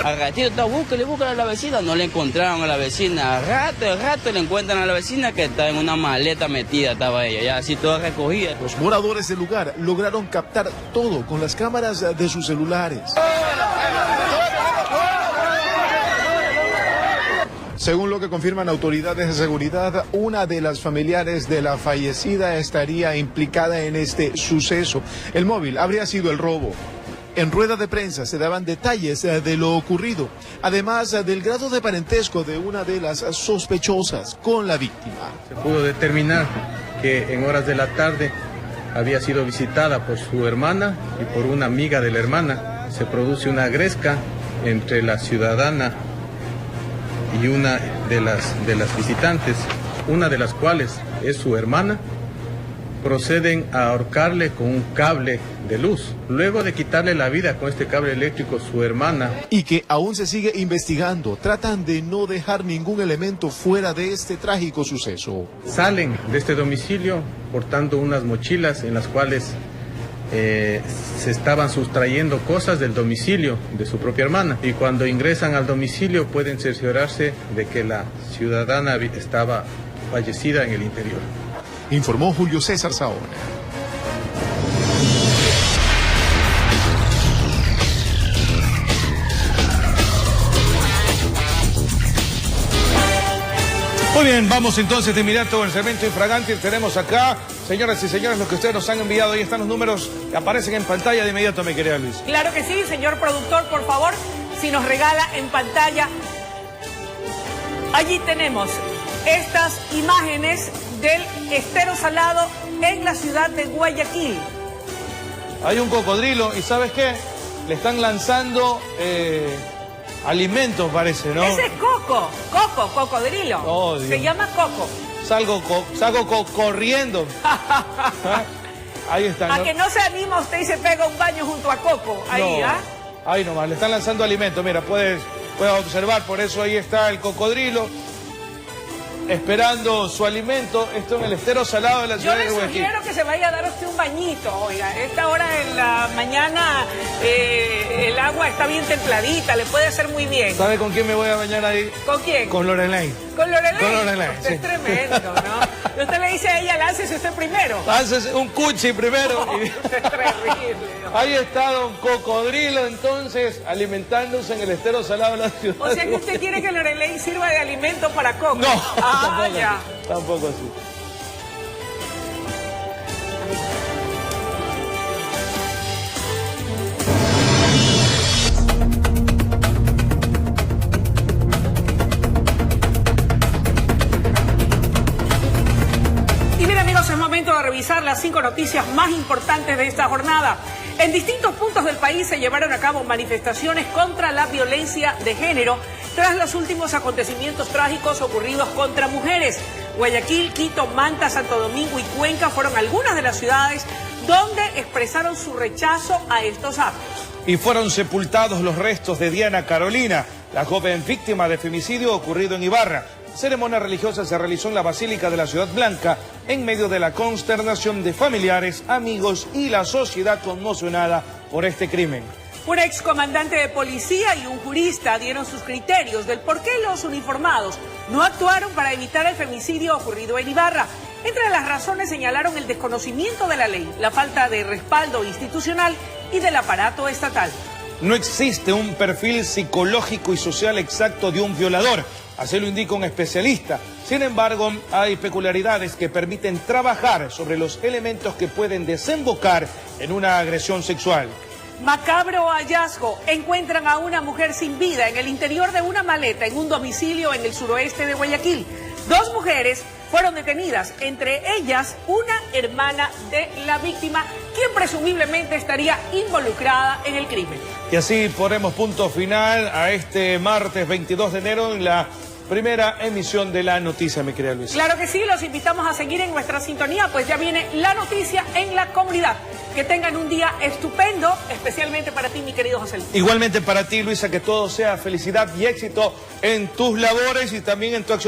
Al ratito, búsquele a la vecina, no le encontraron a la vecina, al rato le encuentran a la vecina que está en una maleta metida, estaba ella, ya así toda recogida. Los moradores del lugar lograron captar todo con las cámaras de sus celulares. Según lo que confirman autoridades de seguridad, una de las familiares de la fallecida estaría implicada en este suceso. El móvil habría sido el robo. En rueda de prensa se daban detalles de lo ocurrido, además del grado de parentesco de una de las sospechosas con la víctima. Se pudo determinar que en horas de la tarde había sido visitada por su hermana y por una amiga de la hermana. Se produce una gresca entre la ciudadana y una de las visitantes, una de las cuales es su hermana. Proceden a ahorcarle con un cable de luz, luego de quitarle la vida con este cable eléctrico su hermana. Y que aún se sigue investigando, tratan de no dejar ningún elemento fuera de este trágico suceso. Salen de este domicilio portando unas mochilas en las cuales se estaban sustrayendo cosas del domicilio de su propia hermana, y cuando ingresan al domicilio pueden cerciorarse de que la ciudadana estaba fallecida en el interior. Informó Julio César Saona. Muy bien, vamos entonces de inmediato con el segmento infragante. Tenemos acá, señoras y señores, los que ustedes nos han enviado. Ahí están los números que aparecen en pantalla de inmediato, mi querida Luis. Claro que sí, señor productor, por favor, si nos regala en pantalla. Allí tenemos estas imágenes del estero salado en la ciudad de Guayaquil. Hay un cocodrilo y ¿sabes qué? Le están lanzando alimentos, parece, ¿no? Ese es cocodrilo. Oh, Dios. Se llama Coco. Salgo corriendo. Ahí está. A que no se anima usted y se pega un baño junto a Coco. Ahí, no. ¿ah? Ahí nomás, le están lanzando alimentos. Mira, puedes observar, por eso ahí está el cocodrilo, esperando su alimento. Esto en el estero salado de la ciudad de Guayaquil. Yo le sugiero que se vaya a dar usted un bañito, oiga. A esta hora en la mañana el agua está bien templadita, le puede hacer muy bien. ¿Sabe con quién me voy a bañar ahí? ¿Con quién? Con Lorelei. Con Lorelei. Con Lorelei, Usted sí. es tremendo, ¿no? Y usted le dice a ella, láncese usted primero. Láncese un cuchi primero. No, usted es terrible. Ahí está don Cocodrilo, entonces, alimentándose en el estero salado de la ciudad. O sea que usted quiere que Lorelei sirva de alimento para Coco. No, tampoco ya. así, tampoco así. Y bien, amigos, es momento de revisar las 5 noticias más importantes de esta jornada. En distintos puntos del país se llevaron a cabo manifestaciones contra la violencia de género tras los últimos acontecimientos trágicos ocurridos contra mujeres. Guayaquil, Quito, Manta, Santo Domingo y Cuenca fueron algunas de las ciudades donde expresaron su rechazo a estos actos. Y fueron sepultados los restos de Diana Carolina, la joven víctima de femicidio ocurrido en Ibarra. La ceremonia religiosa se realizó en la Basílica de la Ciudad Blanca en medio de la consternación de familiares, amigos y la sociedad conmocionada por este crimen. Un excomandante de policía y un jurista dieron sus criterios del por qué los uniformados no actuaron para evitar el femicidio ocurrido en Ibarra. Entre las razones señalaron el desconocimiento de la ley, la falta de respaldo institucional y del aparato estatal. No existe un perfil psicológico y social exacto de un violador, así lo indica un especialista. Sin embargo, hay peculiaridades que permiten trabajar sobre los elementos que pueden desembocar en una agresión sexual. Macabro hallazgo. Encuentran a una mujer sin vida en el interior de una maleta en un domicilio en el suroeste de Guayaquil. 2 mujeres fueron detenidas, entre ellas una hermana de la víctima, quien presumiblemente estaría involucrada en el crimen. Y así ponemos punto final a este martes 22 de enero en la primera emisión de La Noticia, mi querida Luisa. Claro que sí, los invitamos a seguir en nuestra sintonía, pues ya viene La Noticia en la comunidad. Que tengan un día estupendo, especialmente para ti, mi querido José Luis. Igualmente para ti, Luisa, que todo sea felicidad y éxito en tus labores y también en tu acción.